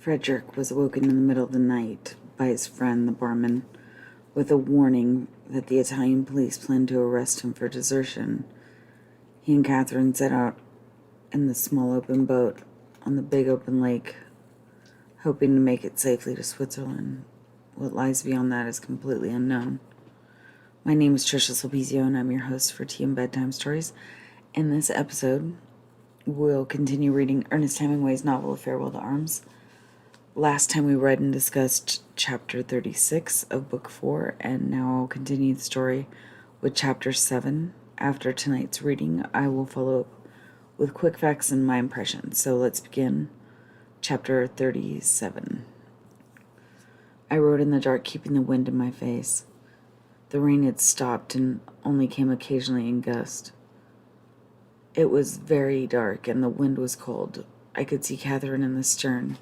Frederick was awoken in the middle of the night by his friend, the barman, with a warning that the Italian police planned to arrest him for desertion. He and Catherine set out in the small open boat on the big open lake, hoping to make it safely to Switzerland. What lies beyond that is completely unknown. My name is Trisha Sulpizio, and I'm your host for Tea and Bedtime Stories. In this episode, we'll continue reading Ernest Hemingway's novel, A Farewell to Arms. Last time we read and discussed chapter 36 of book 4, and now I'll continue the story with chapter 7. After tonight's reading, I will follow up with quick facts and my impressions. So let's begin. Chapter 37. I rode in the dark, keeping the wind in my face. The rain had stopped and only came occasionally in gusts. It was very dark and the wind was cold. I could see Catherine in the stern,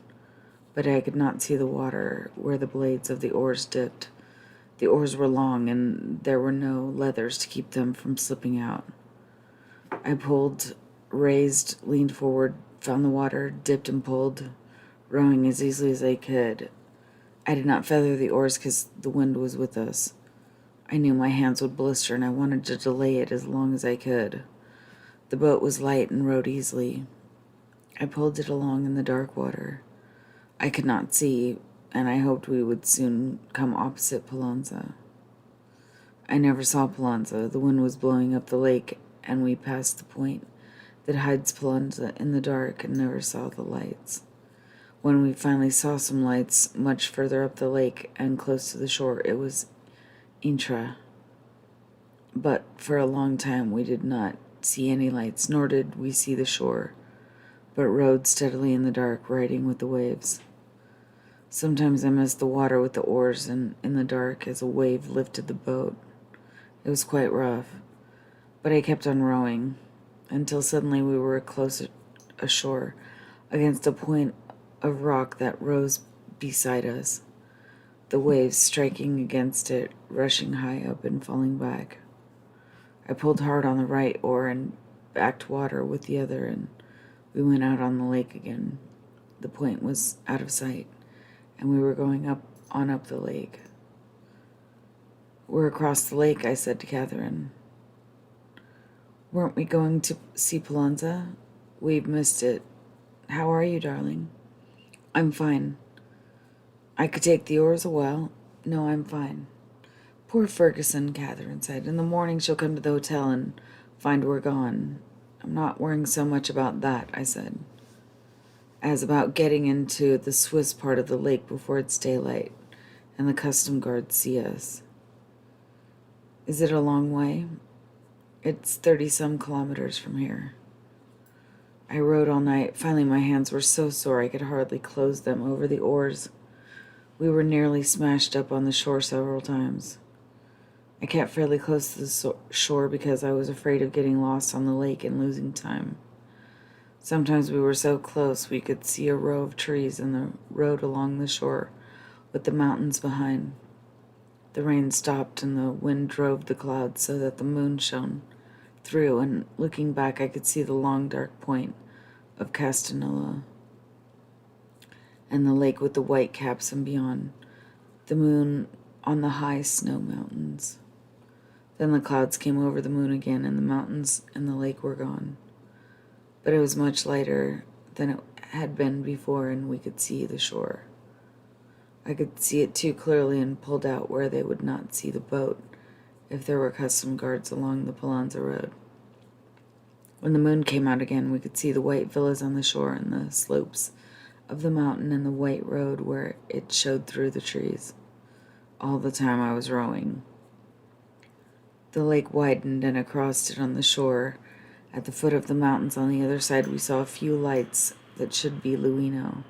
but I could not see the water where the blades of the oars dipped. The oars were long, and there were no leathers to keep them from slipping out. I pulled, raised, leaned forward, found the water, dipped and pulled, rowing as easily as I could. I did not feather the oars because the wind was with us. I knew my hands would blister, and I wanted to delay it as long as I could. The boat was light and rowed easily. I pulled it along in the dark water. I could not see, and I hoped we would soon come opposite Pallanza. I never saw Pallanza. The wind was blowing up the lake, and we passed the point that hides Pallanza in the dark and never saw the lights. When we finally saw some lights much further up the lake and close to the shore, it was Intra. But for a long time we did not see any lights, nor did we see the shore, but rowed steadily in the dark, riding with the waves. Sometimes I missed the water with the oars, and in the dark, as a wave lifted the boat. It was quite rough, but I kept on rowing, until suddenly we were close ashore, against a point of rock that rose beside us, the waves striking against it, rushing high up and falling back. I pulled hard on the right oar and backed water with the other, and we went out on the lake again. The point was out of sight, and we were going up the lake. "We're across the lake," I said to Catherine. "Weren't we going to see Pallanza? We've missed it. How are you, darling?" "I'm fine." "I could take the oars a while." "No, I'm fine." "Poor Ferguson," Catherine said. "In the morning she'll come to the hotel and find we're gone." "I'm not worrying so much about that," I said, "as about getting into the Swiss part of the lake before it's daylight and the custom guards see us." "Is it a long way?" "It's 30-some kilometers from here." I rowed all night. Finally, my hands were so sore I could hardly close them over the oars. We were nearly smashed up on the shore several times. I kept fairly close to the shore because I was afraid of getting lost on the lake and losing time. Sometimes we were so close we could see a row of trees in the road along the shore, with the mountains behind. The rain stopped and the wind drove the clouds so that the moon shone through, and looking back I could see the long dark point of Castanilla and the lake with the white caps, and beyond, the moon on the high snow mountains. Then the clouds came over the moon again, and the mountains and the lake were gone. But it was much lighter than it had been before, and we could see the shore. I could see it too clearly, and pulled out where they would not see the boat if there were custom guards along the Pallanza road. When the moon came out again, we could see the white villas on the shore and the slopes of the mountain and the white road where it showed through the trees. All the time I was rowing. The lake widened, and across it on the shore, at the foot of the mountains on the other side, we saw a few lights that should be Luino.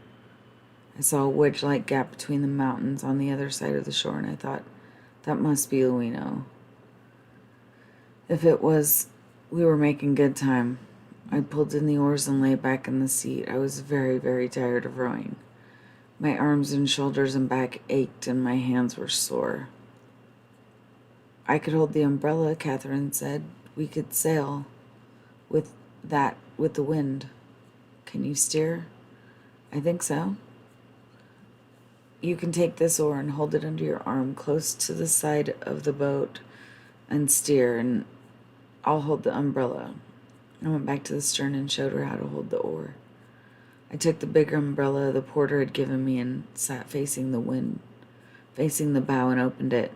I saw a wedge-like gap between the mountains on the other side of the shore, and I thought, that must be Luino. If it was, we were making good time. I pulled in the oars and lay back in the seat. I was very, very tired of rowing. My arms and shoulders and back ached, and my hands were sore. "I could hold the umbrella," Catherine said. "We could sail with the wind." "Can you steer?" "I think so." You can take this oar and hold it under your arm close to the side of the boat and steer, and I'll hold the umbrella. I went back to the stern and showed her how to hold the oar. I took the big umbrella the porter had given me and sat facing the wind, facing the bow, and opened it.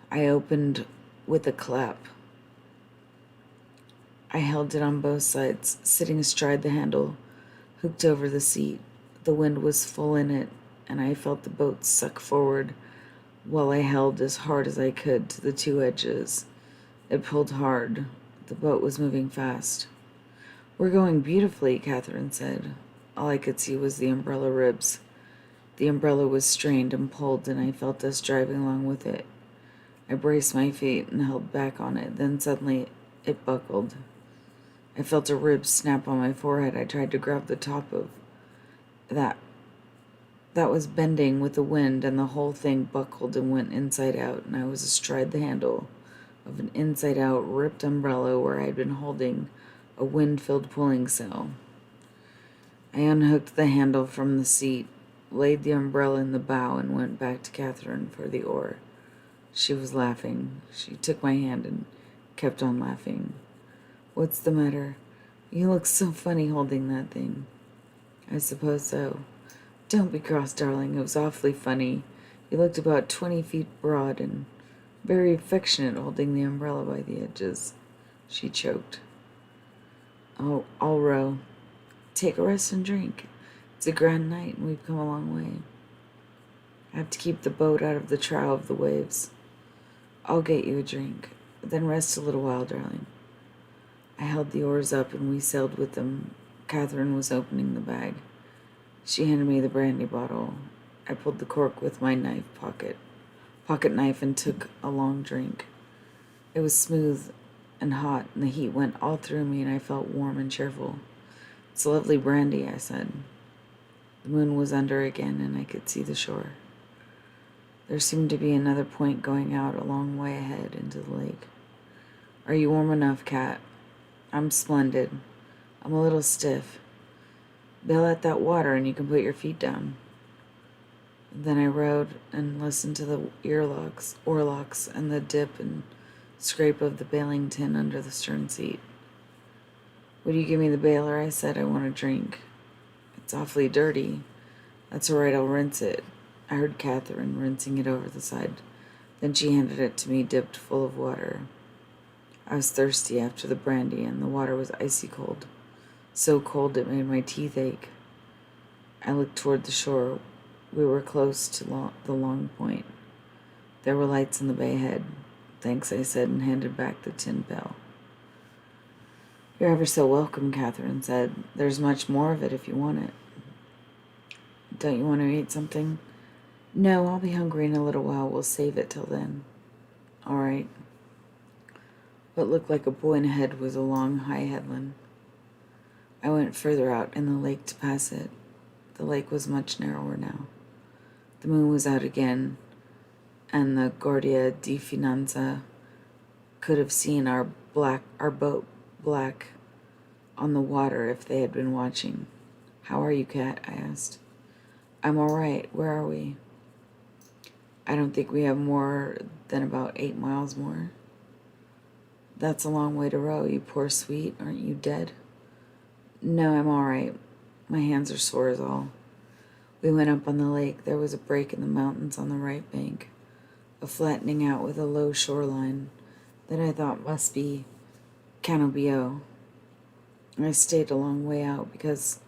I opened with a clap. I held it on both sides, sitting astride the handle, hooked over the seat. The wind was full in it, and I felt the boat suck forward while I held as hard as I could to the two edges. It pulled hard. The boat was moving fast. "We're going beautifully," Catherine said. All I could see was the umbrella ribs. The umbrella was strained and pulled, and I felt us driving along with it. I braced my feet and held back on it. Then suddenly it buckled. I felt a rib snap on my forehead. I tried to grab the top of that was bending with the wind, and the whole thing buckled and went inside out, and I was astride the handle of an inside-out ripped umbrella where I had been holding a wind-filled pulling sail. I unhooked the handle from the seat, laid the umbrella in the bow, and went back to Catherine for the oar. She was laughing. She took my hand and kept on laughing. "What's the matter? You look so funny holding that thing." "I suppose so." "Don't be cross, darling. It was awfully funny. You looked about 20 feet broad and very affectionate holding the umbrella by the edges." She choked. "Oh, I'll row. Take a rest and drink. It's a grand night and we've come a long way. I have to keep the boat out of the trough of the waves. I'll get you a drink. Then rest a little while, darling." I held the oars up and we sailed with them. Catherine was opening the bag. She handed me the brandy bottle. I pulled the cork with my pocket knife, and took a long drink. It was smooth and hot, and the heat went all through me, and I felt warm and cheerful. "It's a lovely brandy," I said. The moon was under again, and I could see the shore. There seemed to be another point going out a long way ahead into the lake. "Are you warm enough, Cat?" "I'm splendid. I'm a little stiff. Bail at that water and you can put your feet down." Then I rowed and listened to the oarlocks, and the dip and scrape of the bailing tin under the stern seat. "Would you give me the bailer?" I said. "I want a drink." "It's awfully dirty." "That's all right, I'll rinse it." I heard Catherine rinsing it over the side. Then she handed it to me, dipped full of water. I was thirsty after the brandy, and the water was icy cold. So cold it made my teeth ache. I looked toward the shore. We were close to the long point. There were lights in the bay ahead. "Thanks," I said, and handed back the tin pail. "You're ever so welcome," Catherine said. "There's much more of it if you want it." "Don't you want to eat something?" "No, I'll be hungry in a little while. We'll save it till then." "All right." What looked like a point ahead was a long, high headland. I went further out in the lake to pass it. The lake was much narrower now. The moon was out again, and the Guardia di Finanza could have seen our boat black on the water if they had been watching. "How are you, Cat?" I asked. "I'm all right. Where are we?" "I don't think we have more than about 8 miles more." "That's a long way to row. You poor sweet. Aren't you dead?" "No, I'm all right. My hands are sore is all." We went up on the lake. There was a break in the mountains on the right bank, a flattening out with a low shoreline that I thought must be Canobbio. I stayed a long way out because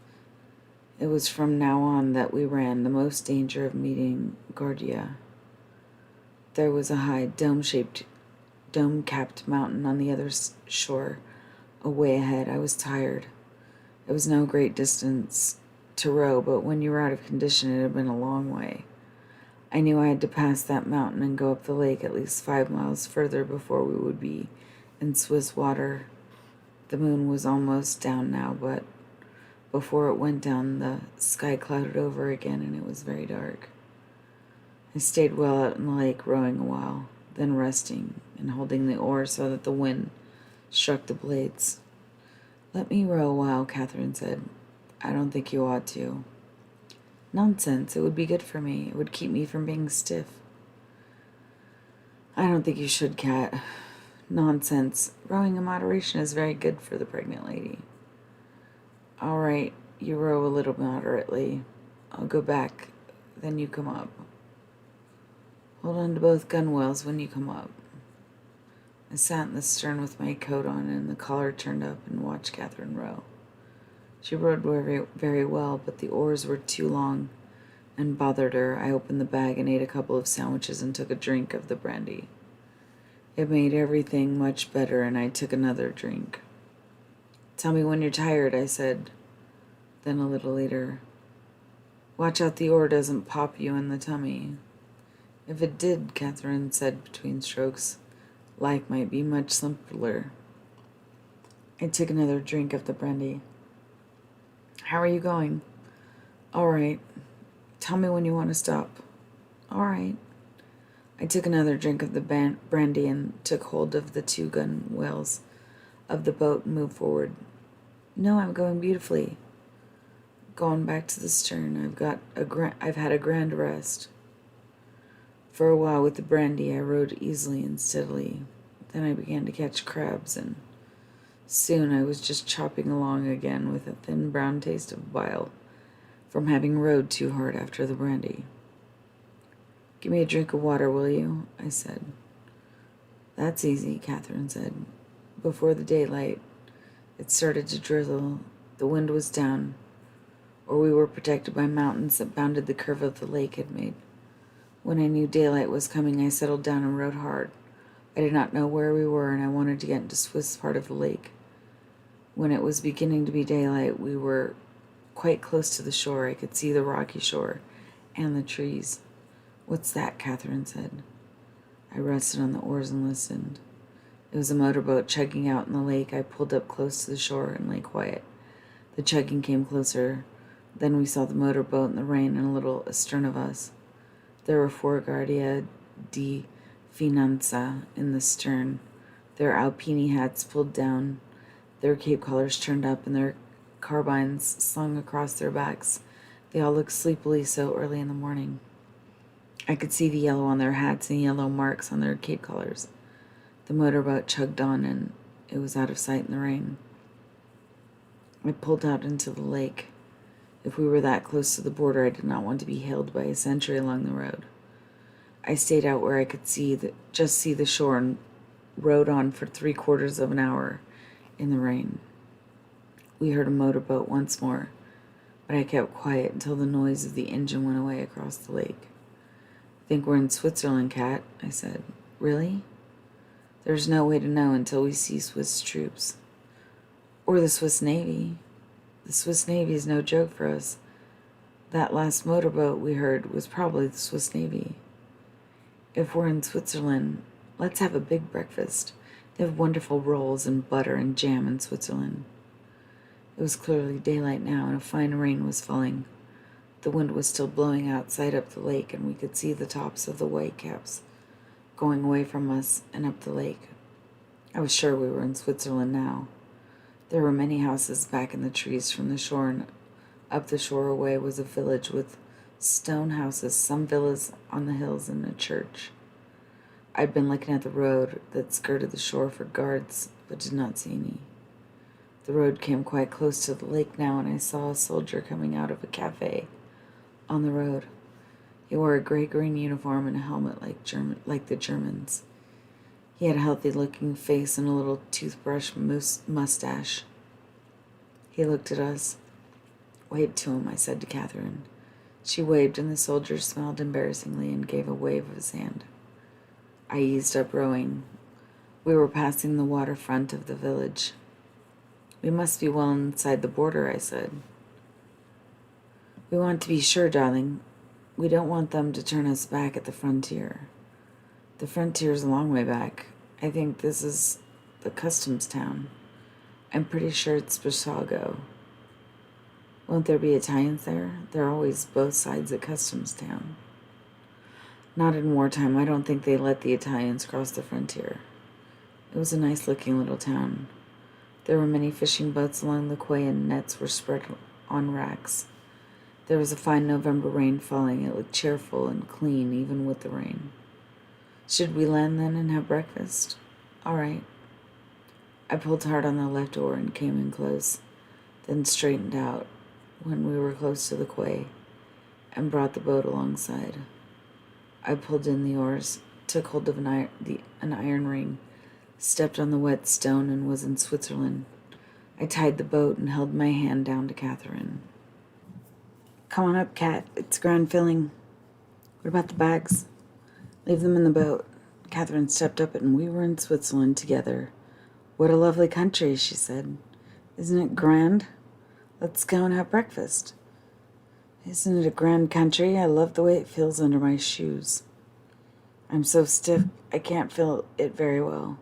it was from now on that we ran the most danger of meeting Guardia. There was a high dome-capped mountain on the other shore, away ahead. I was tired. It was no great distance to row, but when you were out of condition, it had been a long way. I knew I had to pass that mountain and go up the lake at least 5 miles further before we would be in Swiss water. The moon was almost down now, but before it went down, the sky clouded over again, and it was very dark. I stayed well out in the lake, rowing a while, then resting and holding the oar so that the wind struck the blades. "Let me row a while," Catherine said. "I don't think you ought to." Nonsense. It would be good for me. It would keep me from being stiff. I don't think you should, Kat. Nonsense. Rowing in moderation is very good for the pregnant lady. All right, you row a little moderately. I'll go back, then you come up. Hold on to both gunwales when you come up. I sat in the stern with my coat on and the collar turned up and watched Catherine row. She rowed very, very well, but the oars were too long and bothered her. I opened the bag and ate a couple of sandwiches and took a drink of the brandy. It made everything much better, and I took another drink. Tell me when you're tired, I said. Then a little later, watch out the oar doesn't pop you in the tummy. If it did, Catherine said between strokes, life might be much simpler. I took another drink of the brandy. How are you going? All right. Tell me when you want to stop. All right. I took another drink of the brandy and took hold of the two gunwales of the boat and moved forward. No, I'm going beautifully. Going back to the stern. I've had a grand rest. For a while with the brandy, I rowed easily and steadily. Then I began to catch crabs, and soon I was just chopping along again with a thin brown taste of bile from having rowed too hard after the brandy. Give me a drink of water, will you? I said. That's easy, Catherine said. Before the daylight, it started to drizzle. The wind was down, or we were protected by mountains that bounded the curve of the lake had made. When I knew daylight was coming, I settled down and rowed hard. I did not know where we were, and I wanted to get into Swiss part of the lake. When it was beginning to be daylight, we were quite close to the shore. I could see the rocky shore and the trees. What's that? Catherine said. I rested on the oars and listened. It was a motorboat chugging out in the lake. I pulled up close to the shore and lay quiet. The chugging came closer. Then we saw the motorboat in the rain and a little astern of us. There were 4 Guardia di Finanza in the stern, their Alpini hats pulled down, their cape collars turned up, and their carbines slung across their backs. They all looked sleepily so early in the morning. I could see the yellow on their hats and yellow marks on their cape collars. The motorboat chugged on, and it was out of sight in the rain. I pulled out into the lake. If we were that close to the border, I did not want to be hailed by a sentry along the road. I stayed out where I could see the shore and rowed on for 3/4 of an hour in the rain. We heard a motorboat once more, but I kept quiet until the noise of the engine went away across the lake. Think we're in Switzerland, Kat, I said. Really? There's no way to know until we see Swiss troops. Or the Swiss Navy. The Swiss Navy is no joke for us. That last motorboat we heard was probably the Swiss Navy. If we're in Switzerland, let's have a big breakfast. They have wonderful rolls and butter and jam in Switzerland. It was clearly daylight now, and a fine rain was falling. The wind was still blowing outside up the lake, and we could see the tops of the white caps going away from us and up the lake. I was sure we were in Switzerland now. There were many houses back in the trees from the shore, and up the shore away was a village with stone houses, some villas on the hills, and a church. I'd been looking at the road that skirted the shore for guards, but did not see any. The road came quite close to the lake now, and I saw a soldier coming out of a cafe on the road. He wore a gray-green uniform and a helmet like the Germans. He had a healthy-looking face and a little toothbrush mustache. He looked at us. Wave to him, I said to Catherine. She waved, and the soldier smiled embarrassingly and gave a wave of his hand. I eased up rowing. We were passing the waterfront of the village. We must be well inside the border, I said. We want to be sure, darling. We don't want them to turn us back at the frontier. The frontier's a long way back. I think this is the customs town. I'm pretty sure it's Brissago. Won't there be Italians there? There are always both sides at customs town. Not in wartime. I don't think they let the Italians cross the frontier. It was a nice-looking little town. There were many fishing boats along the quay, and nets were spread on racks. There was a fine November rain falling. It looked cheerful and clean, even with the rain. Should we land then and have breakfast? All right. I pulled hard on the left oar and came in close, then straightened out when we were close to the quay and brought the boat alongside. I pulled in the oars, took hold of an iron ring, stepped on the wet stone, and was in Switzerland. I tied the boat and held my hand down to Catherine. Come on up, Cat. It's grand filling. What about the bags? Leave them in the boat. Catherine stepped up and we were in Switzerland together. What a lovely country, she said. Isn't it grand? Let's go and have breakfast. Isn't it a grand country? I love the way it feels under my shoes. I'm so stiff I can't feel it very well,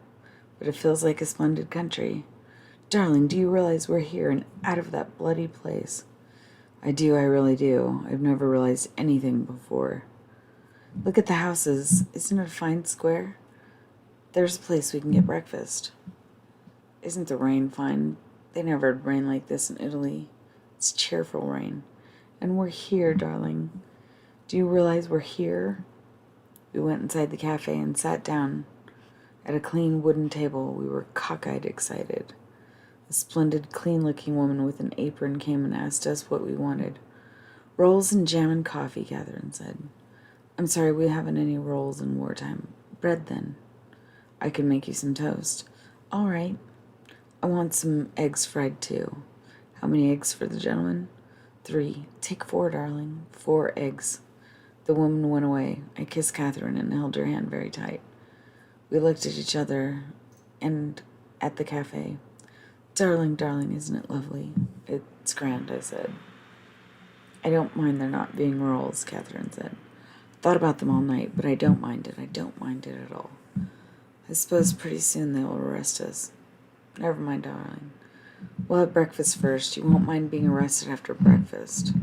but it feels like a splendid country. Darling, do you realize we're here and out of that bloody place? I do, I really do. I've never realized anything before. Look at the houses. Isn't it a fine square? There's a place we can get breakfast. Isn't the rain fine? They never had rain like this in Italy. It's cheerful rain. And we're here, darling. Do you realize we're here? We went inside the cafe and sat down at a clean wooden table. We were cockeyed excited. A splendid, clean-looking woman with an apron came and asked us what we wanted. Rolls and jam and coffee, Catherine said. I'm sorry, we haven't any rolls in wartime. Bread, then. I can make you some toast. All right. I want some eggs fried, too. How many eggs for the gentleman? 3. Take 4, darling. 4 eggs. The woman went away. I kissed Catherine and held her hand very tight. We looked at each other and at the cafe. Darling, darling, isn't it lovely? It's grand, I said. I don't mind there not being rolls, Catherine said. Thought about them all night, but I don't mind it. I don't mind it at all. I suppose pretty soon they'll arrest us. Never mind, darling. We'll have breakfast first. You won't mind being arrested after breakfast.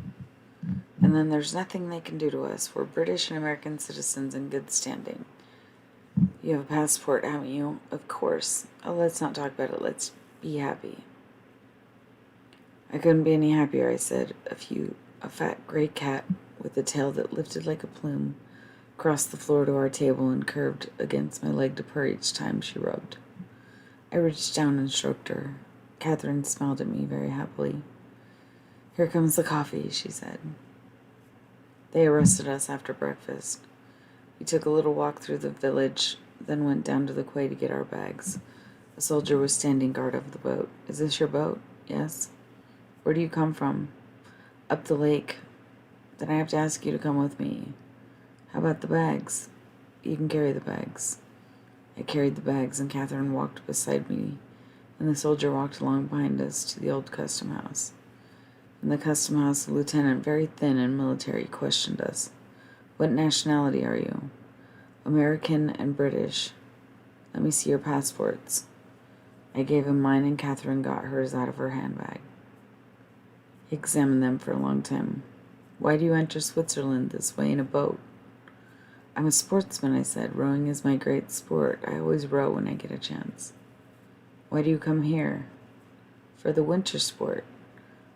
And then there's nothing they can do to us. We're British and American citizens in good standing. You have a passport, haven't you? Of course. Oh, let's not talk about it. Let's be happy. I couldn't be any happier, I said. A fat gray cat with a tail that lifted like a plume crossed the floor to our table and curved against my leg to purr each time she rubbed. I reached down and stroked her. Catherine smiled at me very happily. Here comes the coffee, she said. They arrested us after breakfast. We took a little walk through the village, then went down to the quay to get our bags. A soldier was standing guard over the boat. Is this your boat? Yes. Where do you come from? Up the lake. Then I have to ask you to come with me. How about the bags? You can carry the bags. I carried the bags, and Catherine walked beside me, and the soldier walked along behind us to the old custom house. In the custom house, the lieutenant, very thin and military, questioned us. What nationality are you? American and British. Let me see your passports. I gave him mine, and Catherine got hers out of her handbag. He examined them for a long time. Why do you enter Switzerland this way in a boat? I'm a sportsman, I said. Rowing is my great sport. I always row when I get a chance. Why do you come here? For the winter sport.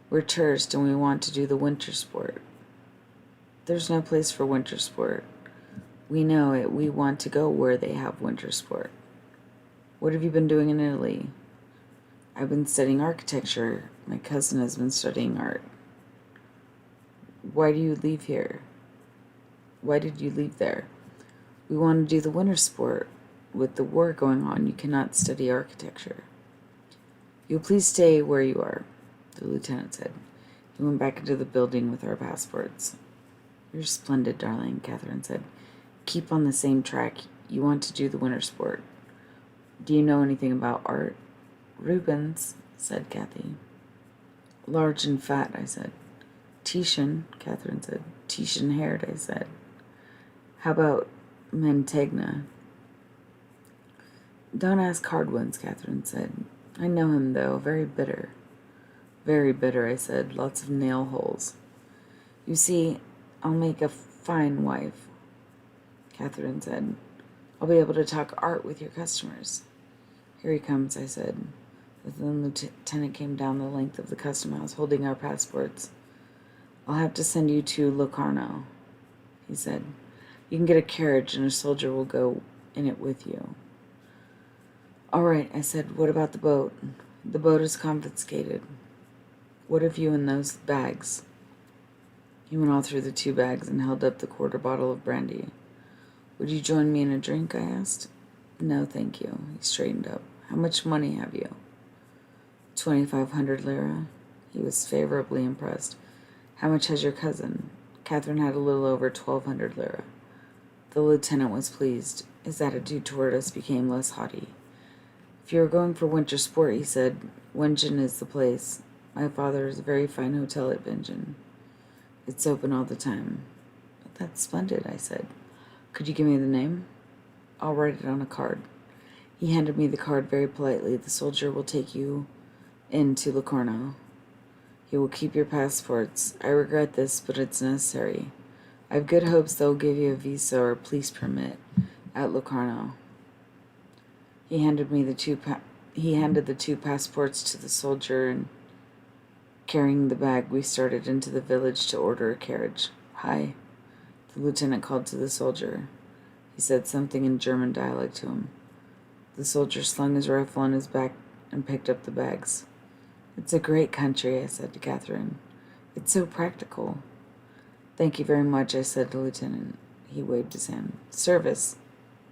We're tourists and we want to do the winter sport. There's no place for winter sport. We know it. We want to go where they have winter sport. What have you been doing in Italy? I've been studying architecture. My cousin has been studying art. Why do you leave here? Why did you leave there? We want to do the winter sport. With the war going on, you cannot study architecture. You'll please stay where you are, the lieutenant said. He went back into the building with our passports. You're splendid, darling, Catherine said. Keep on the same track. You want to do the winter sport. Do you know anything about art? Rubens, said Kathy. Large and fat, I said. Titian, Catherine said. Titian-haired, I said. How about Mantegna? Don't ask hard ones, Catherine said. I know him, though. Very bitter. Very bitter, I said. Lots of nail holes. You see, I'll make a fine wife, Catherine said. I'll be able to talk art with your customers. Here he comes, I said. The lieutenant came down the length of the custom house, holding our passports. I'll have to send you to Locarno, he said. You can get a carriage and a soldier will go in it with you. All right, I said. What about the boat? The boat is confiscated. What have you in those bags? He went all through the 2 bags and held up the quarter bottle of brandy. Would you join me in a drink? I asked. No, thank you. He straightened up. How much money have you? 2,500 lira. He was favorably impressed. How much has your cousin? Catherine had a little over 1,200 lira. The lieutenant was pleased. His attitude toward us became less haughty. If you are going for winter sport, he said, Wengen is the place. My father has a very fine hotel at Wengen. It's open all the time. That's splendid, I said. Could you give me the name? I'll write it on a card. He handed me the card very politely. The soldier will take you in to Locarno. He will keep your passports. I regret this, but it's necessary. I have good hopes they'll give you a visa or police permit at Locarno. He handed the 2 passports to the soldier, and carrying the bag, we started into the village to order a carriage. Hi, the lieutenant called to the soldier. He said something in German dialect to him. The soldier slung his rifle on his back and picked up the bags. It's a great country, I said to Catherine. It's so practical. Thank you very much, I said to the lieutenant. He waved his hand. Service,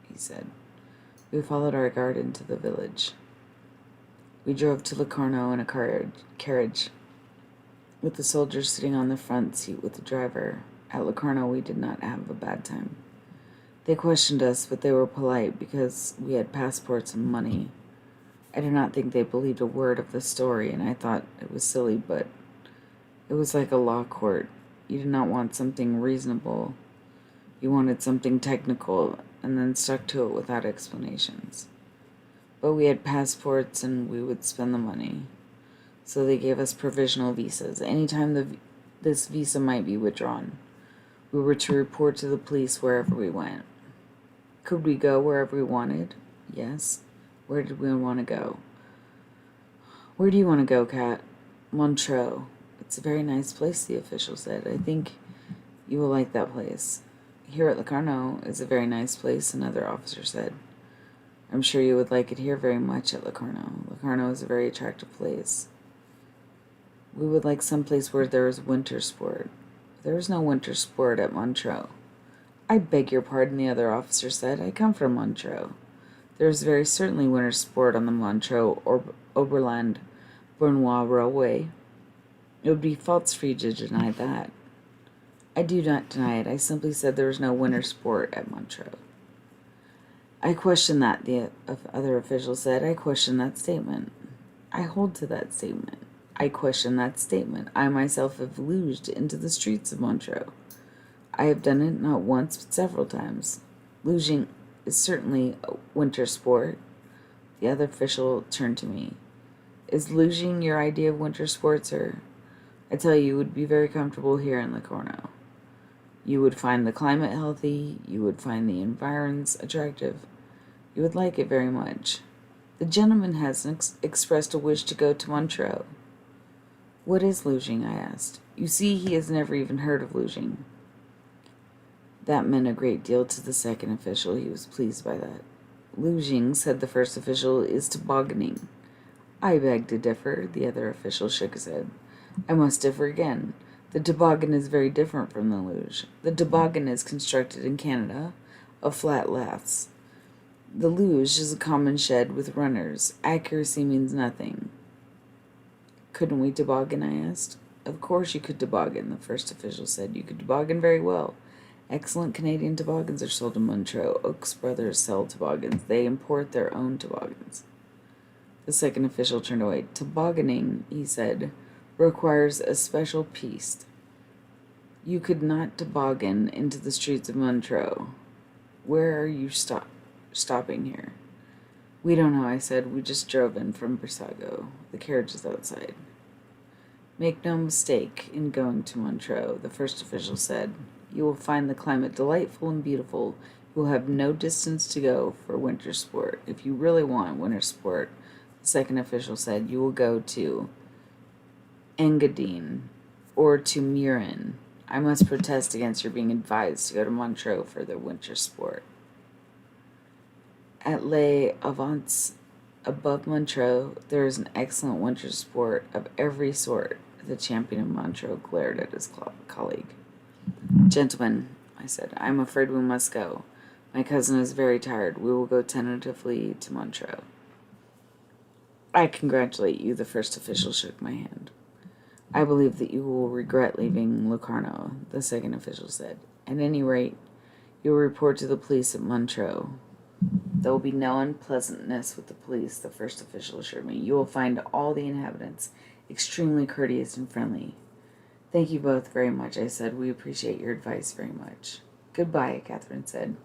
he said. We followed our guard into the village. We drove to Locarno in a carriage, with the soldier sitting on the front seat with the driver. At Locarno, we did not have a bad time. They questioned us, but they were polite because we had passports and money. I do not think they believed a word of the story, and I thought it was silly, but it was like a law court. You did not want something reasonable. You wanted something technical, and then stuck to it without explanations. But we had passports, and we would spend the money. So they gave us provisional visas. Anytime this visa might be withdrawn, we were to report to the police wherever we went. Could we go wherever we wanted? Yes. Where did we want to go? Where do you want to go, Kat? Montreux. It's a very nice place, the official said. I think you will like that place. Here at Locarno is a very nice place, another officer said. I'm sure you would like it here very much at Locarno. Locarno is a very attractive place. We would like some place where there is winter sport. There is no winter sport at Montreux. I beg your pardon, the other officer said. I come from Montreux. There is very certainly winter sport on the Montreux Oberland Bournois Railway. It would be false for you to deny that. I do not deny it. I simply said there was no winter sport at Montreux. I question that, the other official said. I question that statement. I hold to that statement. I question that statement. I myself have luged into the streets of Montreux. I have done it not once, but several times. Luging is certainly a winter sport. The other official turned to me. Is luging your idea of winter sport, sir? I tell you would be very comfortable here in Locarno. You would find the climate healthy. You would find the environs attractive. You would like it very much. The gentleman has expressed a wish to go to Montreux. What is luging? I asked. You see, he has never even heard of luging. That meant a great deal to the second official. He was pleased by that. Luging, said the first official, is tobogganing. I beg to differ. The other official shook his head. I must differ again. The toboggan is very different from the luge. The toboggan is constructed in Canada of flat laths. The luge is a common shed with runners. Accuracy means nothing. Couldn't we toboggan? I asked. Of course you could toboggan, the first official said. You could toboggan very well. Excellent Canadian toboggans are sold in Montreux. Oaks Brothers sell toboggans. They import their own toboggans. The second official turned away. Tobogganing, he said, requires a special piste. You could not toboggan into the streets of Montreux. Where are you stopping here? We don't know, I said. We just drove in from Brissago. The carriage is outside. Make no mistake in going to Montreux, the first official said. You will find the climate delightful and beautiful. You will have no distance to go for winter sport. If you really want winter sport, the second official said, you will go to Engadine. or to Murin. I must protest against your being advised to go to Montreux for the winter sport. At Les Avants, above Montreux, there is an excellent winter sport of every sort. The champion of Montreux glared at his colleague. Gentlemen, I said, I am afraid we must go. My cousin is very tired. We will go tentatively to Montreux. I congratulate you, the first official shook my hand. I believe that you will regret leaving Locarno, the second official said. At any rate, you will report to the police at Montreux. There will be no unpleasantness with the police, the first official assured me. You will find all the inhabitants extremely courteous and friendly. Thank you both very much, I said. We appreciate your advice very much. Goodbye, Catherine said.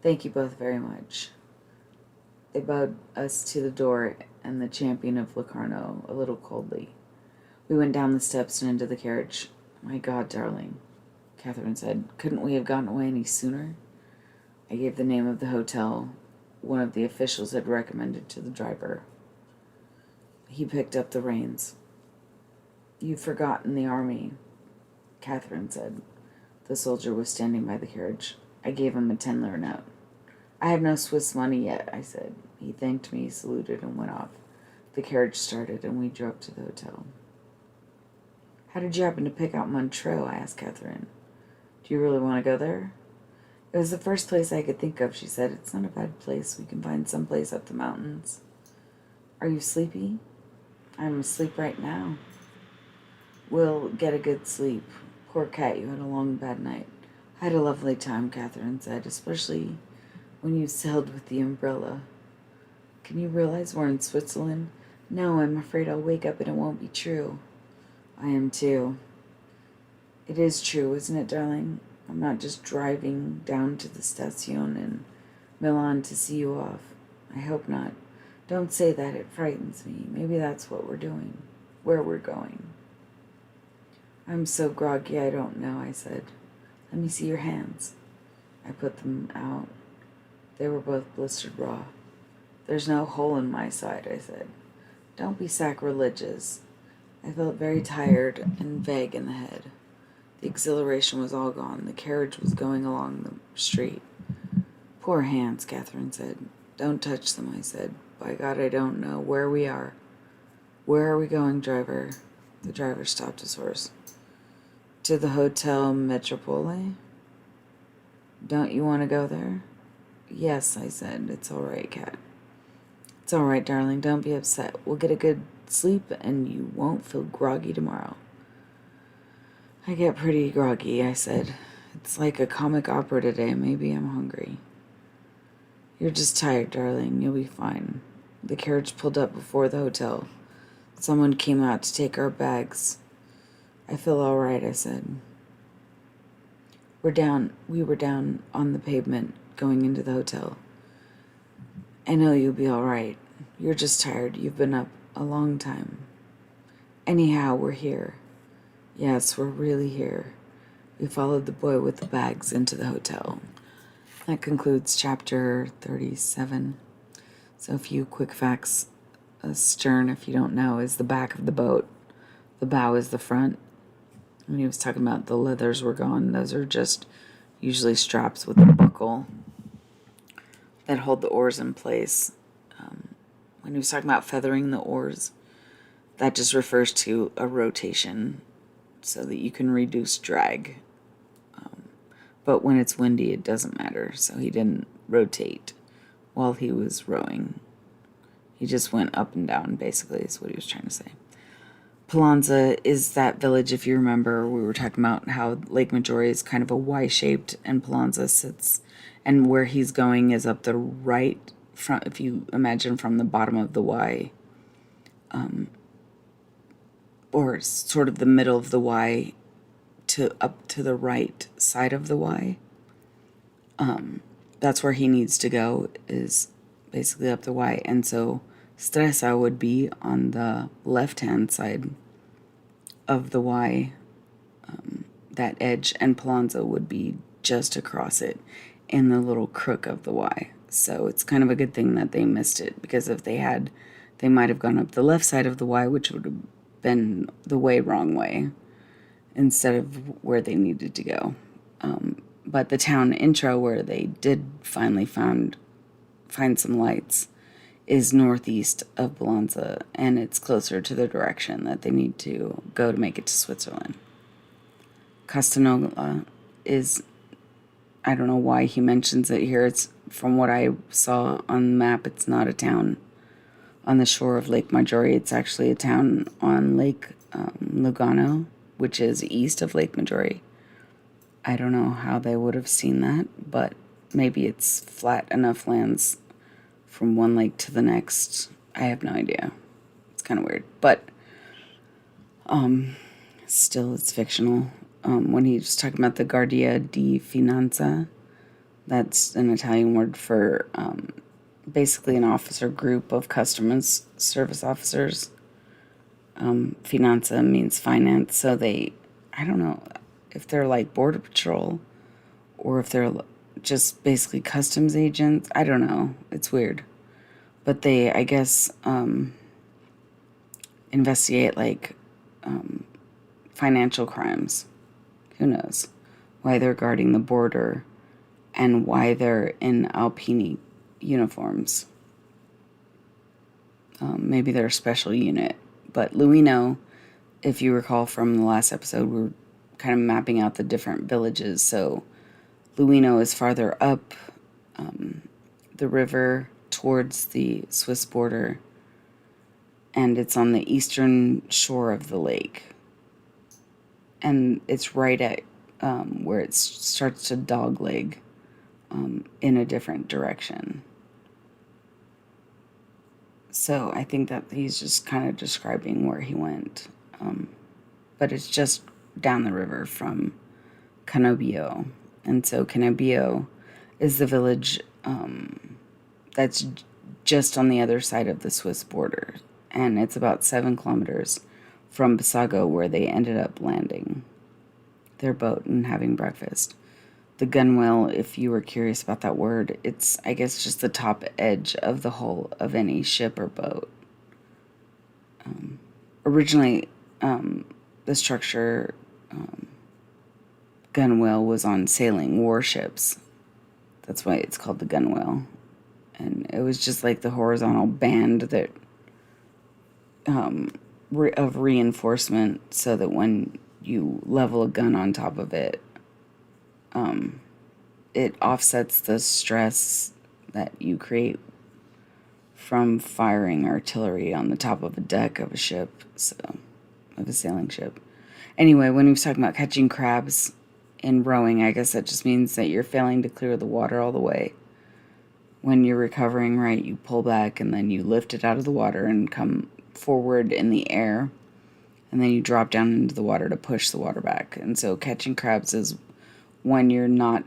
Thank you both very much. They bowed us to the door and the champion of Locarno a little coldly. We went down the steps and into the carriage. My God, darling, Catherine said. Couldn't we have gotten away any sooner? I gave the name of the hotel one of the officials had recommended to the driver. He picked up the reins. You've forgotten the army, Catherine said. The soldier was standing by the carriage. I gave him a 10-lire note. I have no Swiss money yet, I said. He thanked me, saluted, and went off. The carriage started, and we drove to the hotel. How did you happen to pick out Montreux? I asked Catherine. Do you really want to go there? It was the first place I could think of, she said. It's not a bad place. We can find some place up the mountains. Are you sleepy? I'm asleep right now. We'll get a good sleep. Poor cat, you had a long, bad night. I had a lovely time, Catherine said, especially when you sailed with the umbrella. Can you realize we're in Switzerland? No, I'm afraid I'll wake up and it won't be true. I am too. It is true, isn't it, darling? I'm not just driving down to the station in Milan to see you off. I hope not. Don't say that, it frightens me. Maybe that's what we're doing, where we're going. I'm so groggy I don't know, I said. Let me see your hands. I put them out. They were both blistered raw. There's no hole in my side, I said. Don't be sacrilegious. I felt very tired and vague in the head. The exhilaration was all gone. The carriage was going along the street. Poor hands, Catherine said. Don't touch them, I said. By God, I don't know where we are. Where are we going, driver? The driver stopped his horse. To the Hotel Metropole? Don't you want to go there? Yes, I said. It's all right, Cat. It's all right, darling. Don't be upset. We'll get a good sleep and you won't feel groggy tomorrow. I get pretty groggy, I said. It's like a comic opera today. Maybe I'm hungry. You're just tired, darling. You'll be fine. The carriage pulled up before the hotel. Someone came out to take our bags. I feel all right, I said. We were down on the pavement going into the hotel. I know you'll be all right. You're just tired. You've been up a long time. Anyhow, we're here. Yes, we're really here. We followed the boy with the bags into the hotel. That concludes chapter 37. So a few quick facts. A stern, if you don't know, is the back of the boat. The bow is the front. When he was talking about the leathers were gone, those are just usually straps with a buckle that hold the oars in place. When he was talking about feathering the oars, that just refers to a rotation so that you can reduce drag. But when it's windy, it doesn't matter. So he didn't rotate while he was rowing. He just went up and down, basically, is what he was trying to say. Palanza is that village, if you remember, we were talking about how Lake Maggiore is kind of a Y-shaped, and Palanza sits, and where he's going is up the right front, if you imagine from the bottom of the Y, or sort of the middle of the Y to up to the right side of the Y. That's where he needs to go, is basically up the Y. And so Stresa would be on the left-hand side of the Y, that edge, and Palanza would be just across it in the little crook of the Y. So it's kind of a good thing that they missed it, because if they had, they might have gone up the left side of the Y, which would have been the wrong way. instead of where they needed to go. But the town intro where they did finally find some lights is northeast of Balanza, and it's closer to the direction that they need to go to make it to Switzerland. Castanola is, I don't know why he mentions it here. It's, from what I saw on the map, it's not a town on the shore of Lake Maggiore. It's actually a town on Lake Lugano, which is east of Lake Maggiore. I don't know how they would have seen that, but maybe it's flat enough lands from one lake to the next. I have no idea. It's kind of weird, but still it's fictional. When he was talking about the Guardia di Finanza, that's an Italian word for basically an officer group of customs service officers. Finanza means finance, so I don't know if they're like border patrol or if they're just basically customs agents. I don't know. It's weird. But they, I guess, investigate like financial crimes. Who knows? Why they're guarding the border and why they're in Alpini uniforms. Maybe they're a special unit. But Luino, if you recall from the last episode, we were kind of mapping out the different villages. So Luino is farther up the river towards the Swiss border, and it's on the eastern shore of the lake. And it's right at where it starts to dogleg in a different direction. So I think that he's just kind of describing where he went. But it's just down the river from Cannobio. And so Cannobio is the village that's just on the other side of the Swiss border. And it's about 7 kilometers from Basago, where they ended up landing their boat and having breakfast. The gunwale, if you were curious about that word, it's, I guess, just the top edge of the hull of any ship or boat. Originally, the structure gunwale was on sailing warships. That's why it's called the gunwale. And it was just like the horizontal band that of reinforcement, so that when you level a gun on top of it, it offsets the stress that you create from firing artillery on the top of a deck of a ship, so of a sailing ship. Anyway, when he was talking about catching crabs in rowing, I guess that just means that you're failing to clear the water all the way. When you're recovering, right, you pull back and then you lift it out of the water and come forward in the air, and then you drop down into the water to push the water back. And so catching crabs is when you're not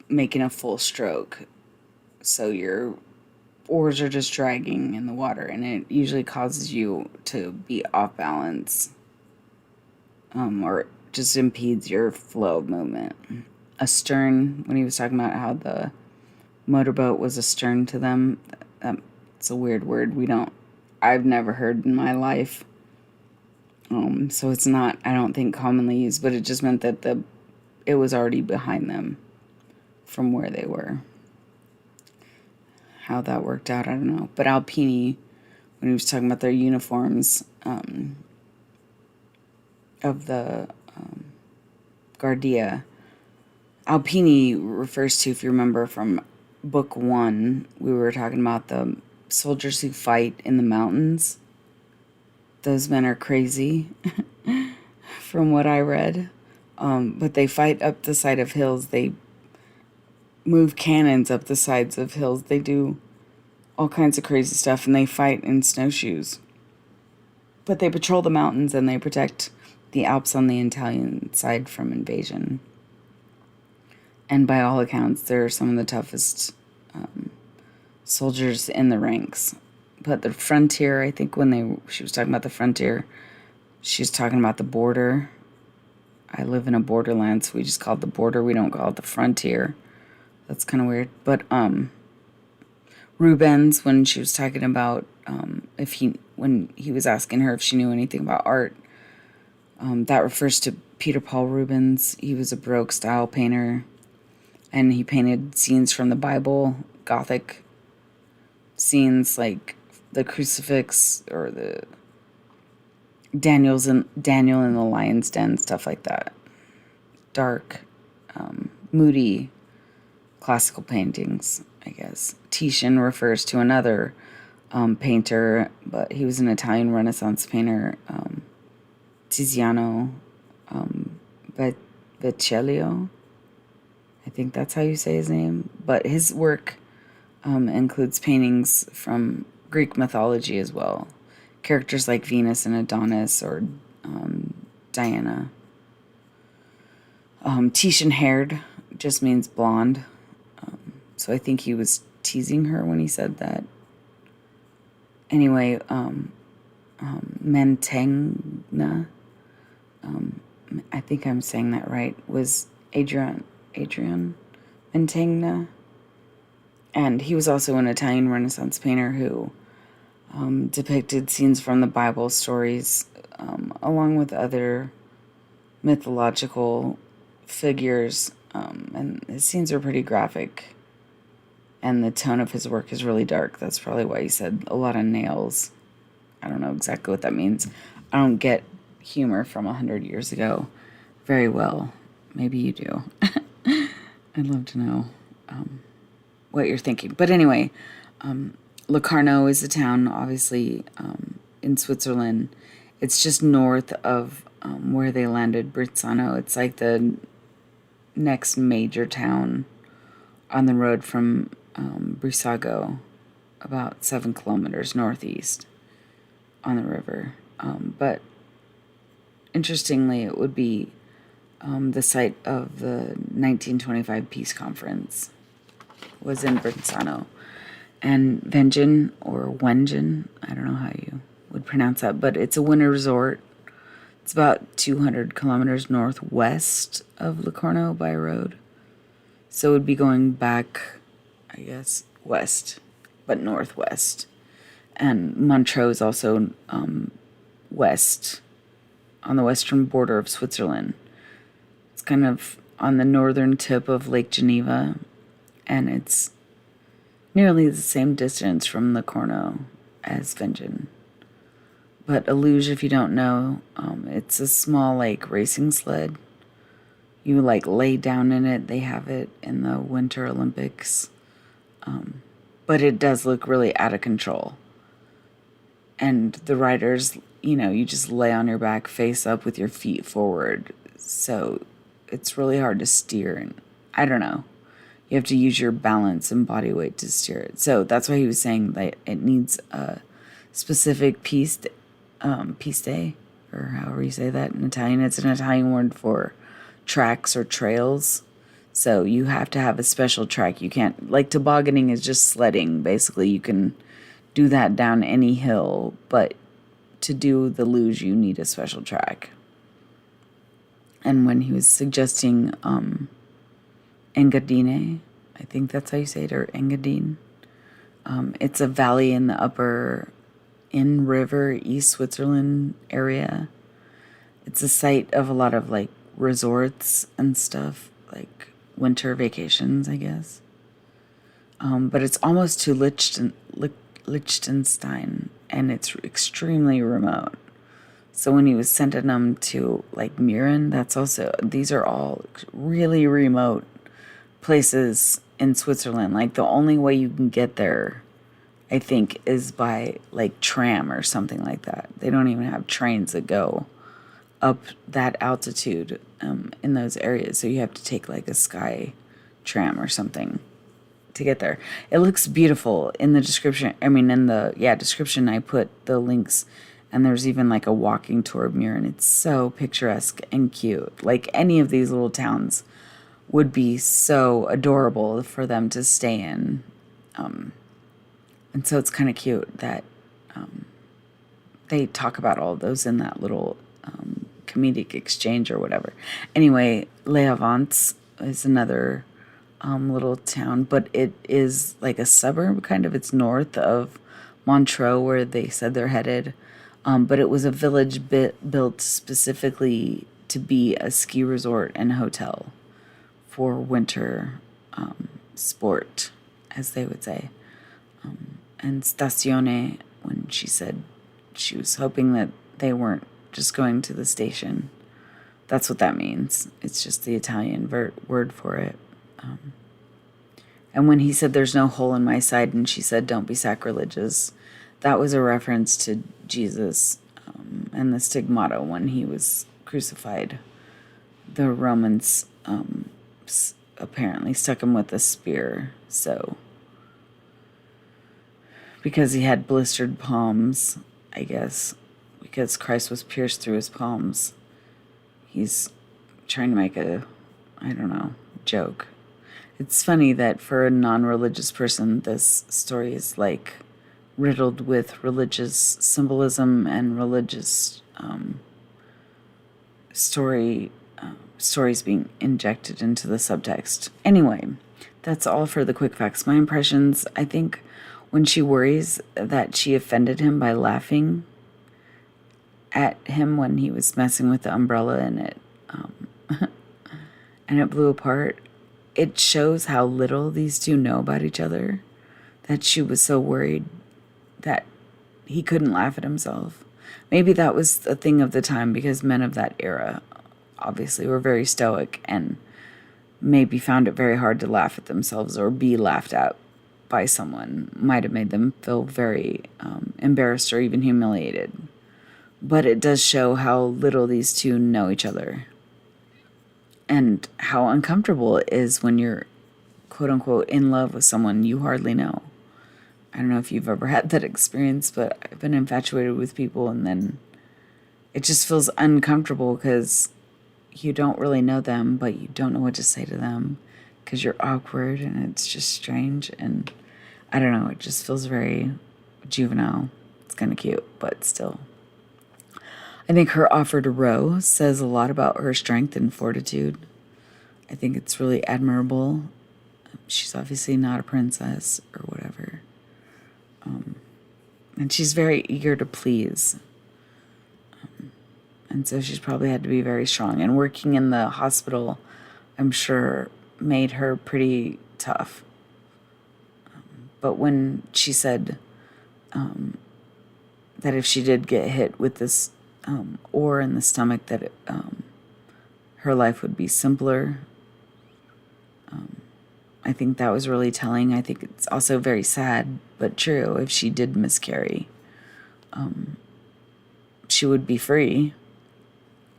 making a full stroke, so your oars are just dragging in the water, and it usually causes you to be off balance, or just impedes your flow of movement. Astern, when he was talking about how the motorboat was astern to them, it's a weird word I've never heard in my life. So it's not, I don't think, commonly used, but it just meant that it was already behind them from where they were. How that worked out, I don't know. But Alpini, when he was talking about their uniforms of the Guardia, Alpini refers to, if you remember from book 1, we were talking about the soldiers who fight in the mountains. Those men are crazy, from what I read. But they fight up the side of hills. They move cannons up the sides of hills. They do all kinds of crazy stuff, and they fight in snowshoes. But they patrol the mountains, and they protect the Alps on the Italian side from invasion. And by all accounts, they're some of the toughest soldiers in the ranks. But the frontier, I think she was talking about the frontier, she's talking about the border. I live in a borderland, so we just call it the border. We don't call it the frontier. That's kind of weird. But Rubens, when she was talking about when he was asking her if she knew anything about art, that refers to Peter Paul Rubens. He was a Baroque style painter, and he painted scenes from the Bible, Gothic scenes like the crucifix or the Daniel in the lion's den, stuff like that. Dark, moody, classical paintings, I guess. Titian refers to another painter, but he was an Italian Renaissance painter, Tiziano Vecellio. I think that's how you say his name. But his work includes paintings from Greek mythology as well. Characters like Venus and Adonis or Diana. Titian-haired just means blonde. So I think he was teasing her when he said that. Anyway, Mantegna, I think I'm saying that right, was Adrian Mantegna. And he was also an Italian Renaissance painter who depicted scenes from the Bible stories, along with other mythological figures. And his scenes are pretty graphic. And the tone of his work is really dark. That's probably why he said a lot of nails. I don't know exactly what that means. I don't get humor from 100 years ago very well. Maybe you do. I'd love to know what you're thinking. But anyway, Locarno is a town, obviously, in Switzerland. It's just north of where they landed Brizzano. It's like the next major town on the road from Brissago, about 7 kilometers northeast on the river. But interestingly, it would be the site of the 1925 peace conference was in Brizzano. And Vengen, or Wengen, I don't know how you would pronounce that, but it's a winter resort. It's about 200 kilometers northwest of Locarno by road. So it would be going back, I guess, west, but northwest. And Montreux is also west, on the western border of Switzerland. It's kind of on the northern tip of Lake Geneva, and it's nearly the same distance from Locarno as Vengen. But a luge, if you don't know, it's a small, like, racing sled. You, like, lay down in it. They have it in the Winter Olympics. But it does look really out of control. And the riders, you just lay on your back face up with your feet forward. So it's really hard to steer. And I don't know. You have to use your balance and body weight to steer it. So that's why he was saying that it needs a specific piste, or however you say that in Italian. It's an Italian word for tracks or trails. So you have to have a special track. You can't, like, tobogganing is just sledding. Basically, you can do that down any hill, but to do the luge, you need a special track. And when he was suggesting Engadine, I think that's how you say it, or Engadine, it's a valley in the upper Inn River, East Switzerland area. It's a site of a lot of, like, resorts and stuff, like winter vacations, I guess. But it's almost to Liechtenstein, and it's extremely remote. So when he was sending them to, like, Muren, these are all really remote places in Switzerland. Like, the only way you can get there, I think, is by, like, tram or something like that. They don't even have trains that go up that altitude in those areas. So you have to take, like, a sky tram or something to get there. It looks beautiful in the description. Description, I put the links, and there's even, like, a walking tour of Muren. It's so picturesque and cute. Like, any of these little towns would be so adorable for them to stay in. And so it's kind of cute that they talk about all of those in that little comedic exchange or whatever. Anyway, Les Avants is another little town, but it is like a suburb, kind of. It's north of Montreux, where they said they're headed. But it was a village built specifically to to be a ski resort and hotel for winter sport, as they would say. And stazione, when she said she was hoping that they weren't just going to the station, that's what that means. It's just the Italian word for it. And when he said, "There's no hole in my side," and she said, "Don't be sacrilegious," that was a reference to Jesus and the stigmata when he was crucified. The Romans apparently stuck him with a spear, so because he had blistered palms, I guess, because Christ was pierced through his palms, he's trying to make a, I don't know, joke. It's funny that for a non-religious person, this story is like riddled with religious symbolism and religious stories being injected into the subtext. Anyway, that's all for the quick facts. My impressions, I think when she worries that she offended him by laughing at him when he was messing with the umbrella and it and it blew apart, it shows how little these two know about each other, that she was so worried that he couldn't laugh at himself. Maybe that was a thing of the time, because men of that era obviously were very stoic and maybe found it very hard to laugh at themselves or be laughed at by someone. Might have made them feel very embarrassed or even humiliated. But it does show how little these two know each other and how uncomfortable it is when you're, quote unquote, in love with someone you hardly know. I don't know if you've ever had that experience, but I've been infatuated with people, and then it just feels uncomfortable because you don't really know them, but you don't know what to say to them because you're awkward, and it's just strange. And I don't know, it just feels very juvenile. It's kind of cute, but still. I think her offer to row says a lot about her strength and fortitude. I think it's really admirable. She's obviously not a princess or whatever. And she's very eager to please. And so she's probably had to be very strong. And working in the hospital, I'm sure, made her pretty tough. But when she said that if she did get hit with this oar in the stomach, that her life would be simpler, I think that was really telling. I think it's also very sad, but true. If she did miscarry, she would be free.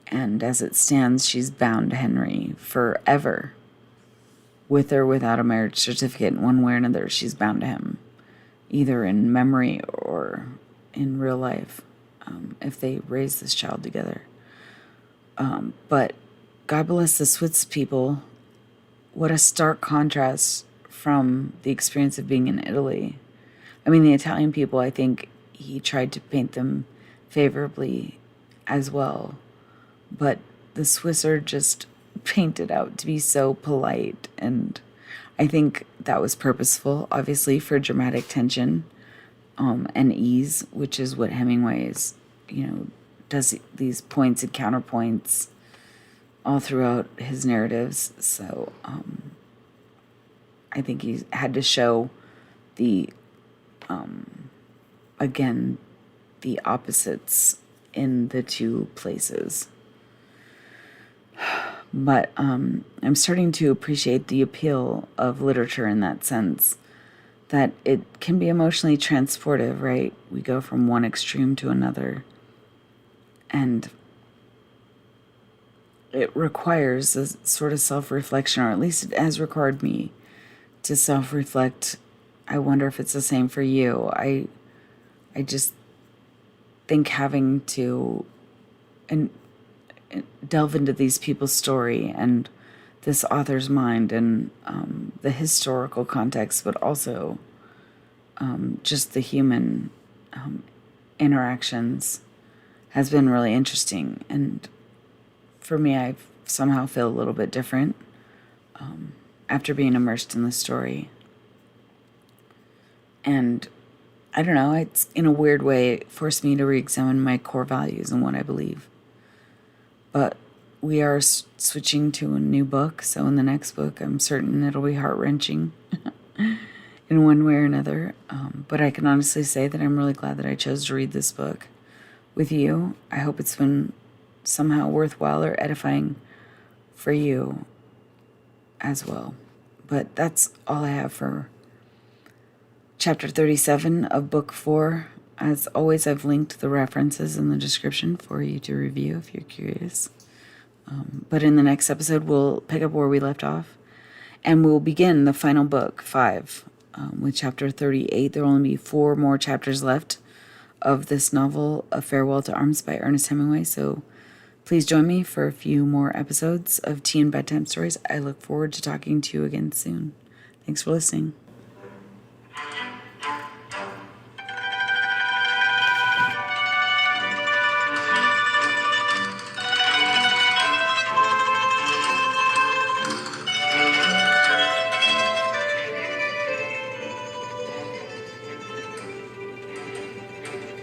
And as it stands, she's bound to Henry forever. With or without a marriage certificate, in one way or another, she's bound to him, either in memory or in real life, if they raise this child together. But God bless the Swiss people. What a stark contrast from the experience of being in Italy. I mean, the Italian people, I think he tried to paint them favorably as well. But the Swiss are just painted out to be so polite. And I think that was purposeful, obviously, for dramatic tension and ease, which is what Hemingway is, does these points and counterpoints all throughout his narratives. So I think he had to show the, again, the opposites in the two places. But I'm starting to appreciate the appeal of literature in that sense, that it can be emotionally transportive, right? We go from one extreme to another. And it requires a sort of self-reflection, or at least it has required me to self-reflect. I wonder if it's the same for you. I just think having to delve into these people's story and this author's mind and the historical context, but also just the human interactions has been really interesting. And for me, I somehow feel a little bit different after being immersed in the story. And I don't know, it's in a weird way forced me to re-examine my core values and what I believe. But we are switching to a new book. So in the next book, I'm certain it'll be heart-wrenching in one way or another. But I can honestly say that I'm really glad that I chose to read this book with you. I hope it's been somehow worthwhile or edifying for you as well. But that's all I have for chapter 37 of book 4. As always, I've linked the references in the description for you to review if you're curious. But in the next episode, we'll pick up where we left off, and we'll begin the final book, 5, with chapter 38. There will only be 4 more chapters left of this novel, A Farewell to Arms by Ernest Hemingway. So please join me for a few more episodes of Tea and Bedtime Stories. I look forward to talking to you again soon. Thanks for listening.